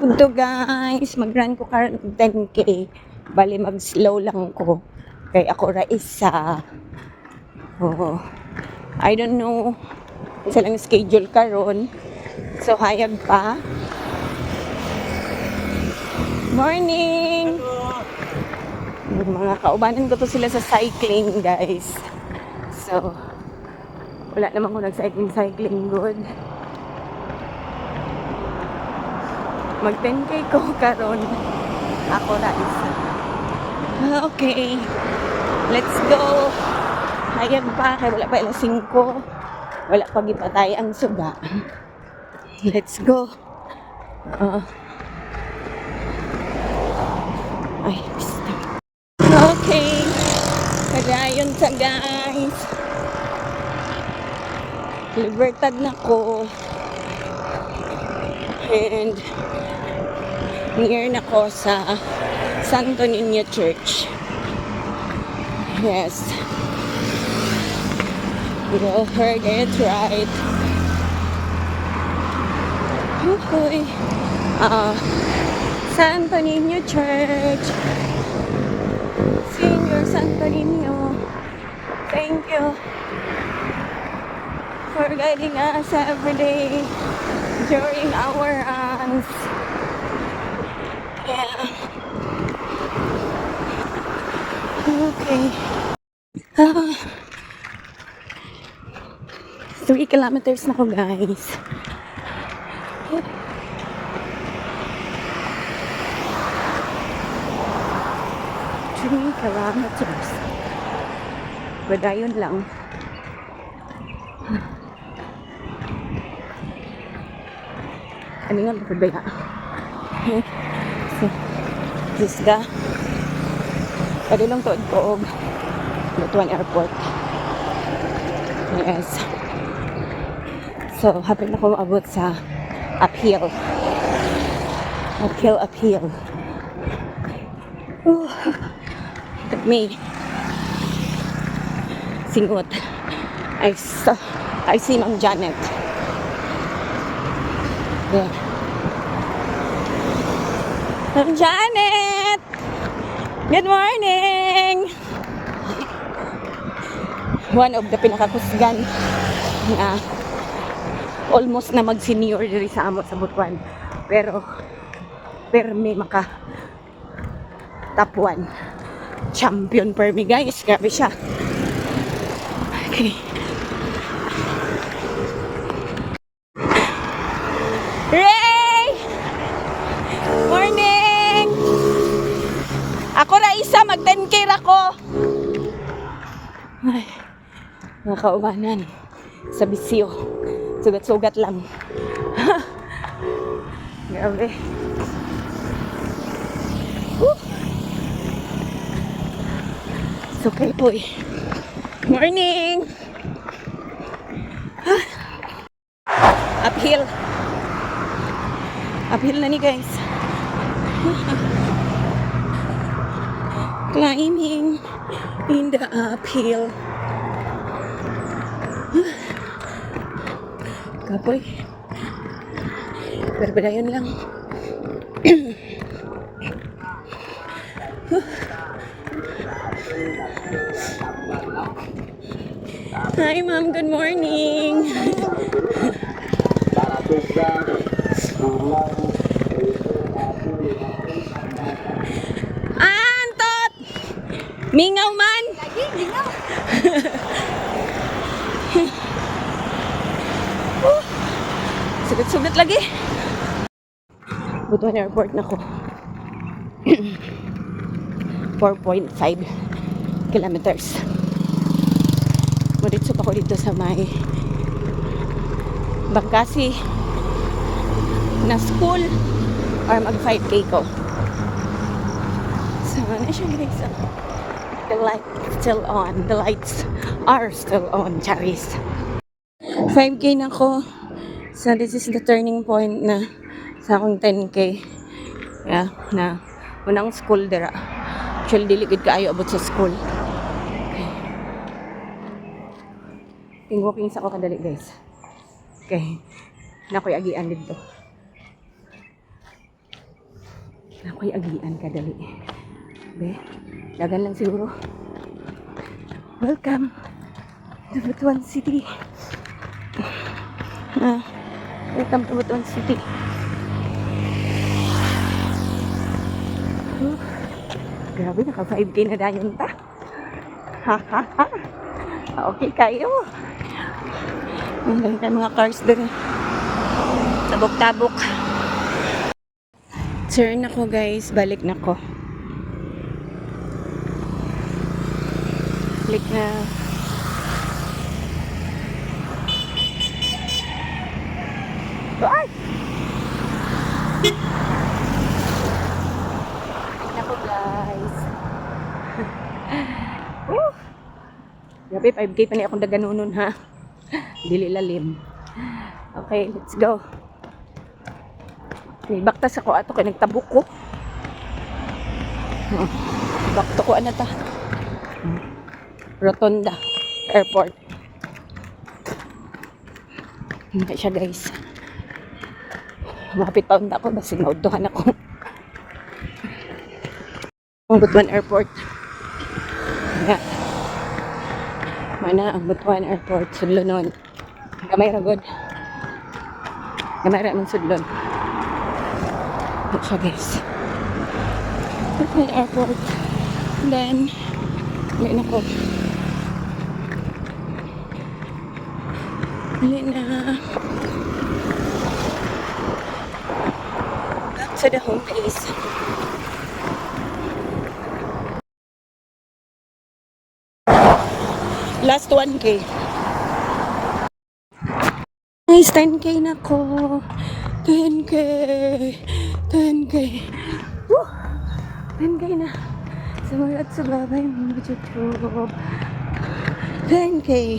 Punto guys, mag-run ko karon 10k. Bali mag-slow lang ko. Kay ako ra isa. Oh. I don't know. Isa lang schedule karon. So hayag pa. Morning. Mga kaubanan ko to sila sa cycling, guys. So wala naman ko nag-cycling good. Mag 10k ko karon. Ako na isa. Okay. Let's go. Hayag pa kay wala pa alas 5. Wala pa gipatay ang suga. Let's go. Ay, pista. Okay. Kagayon sa guys. Libertad na ko. And near na ko sa Santo Niño Church. Yes. You heard it right. Okay. Santo Niño Church. Senior Santo Niño. Thank you for guiding us every day during our runs. Yeah. Okay. 3 kilometers na ko, guys. 3 kilometers. Badayon lang. Ano nga ba ba? Disga. Padulong tuod ko og Butuan Airport. Yes. So, hapit na ko maabot sa uphill. Uphill. Look me. Singot. I see Ma'am Janet. Yeah. Ma'am Janet! Good morning! One of the pinakakusgan na almost na mag-senior diri sa amo sa Butuan. Pero may maka top 1. Champion per me, guys. Grabe siya. Okay. Ray! Morning! Ako na isa, mag 10k ako. Ay, mga kaubanan. Sa bisyo. Sugat-sugat lang. Grabe. It's okay po eh. Morning! Uphill. Uphill na ni guys. Climbing in the uphill. Kapoy. Berbadayon lang. Hi ma'am, good morning. Antot! Mingaw man! Mingaw! Sugat-sugat lagi. Butuan Airport na ko. 4.5 kilometers. Maritso pa ko dito sa may Bangkasi na school or mag 5k ko. So, ano siya guys? The lights still on. The lights are still on. Charis. 5k na ko. So, this is the turning point na sa akong 10k. Yeah, na unang school dira. Actually, diligid kaayo abot sa school. Okay. Walking sa ako kadali, guys. Okay. Nakoy agian dito. Ako'y agian ka dali. Be, dagan lang siguro. Welcome to Butuan City. Welcome to Butuan City. Grabe, naka 5K na dayon ta. Ha ha ha. Okay kayo. Ang ganda ng mga cars din. Tabok-tabok. Turn ako guys, balik na ko. Balik na. Ay! Balik na ko guys. Grabe, 5K pa niya akong daganunon ha. Dili lalim. Okay, let's go. Baktas ako ato kay nagtabok ko. Bakto ko ano ta. Rotonda Airport. Hindi siya guys. Mapit taon na ako basi nauduhan ako. Ang Butuan Airport. Yan. Mana ang Butuan Airport sudlonon. Gamay ra god. Gamay ra man sudlon. Ito siya guys. Butuan Airport. And then ulit na ko. Ulit na. Back to the home base. Last 1K. Nice, 10K na ko. 10K. 10K. Woo! 10K na. Sumulat sa babay mo, YouTube. 10K.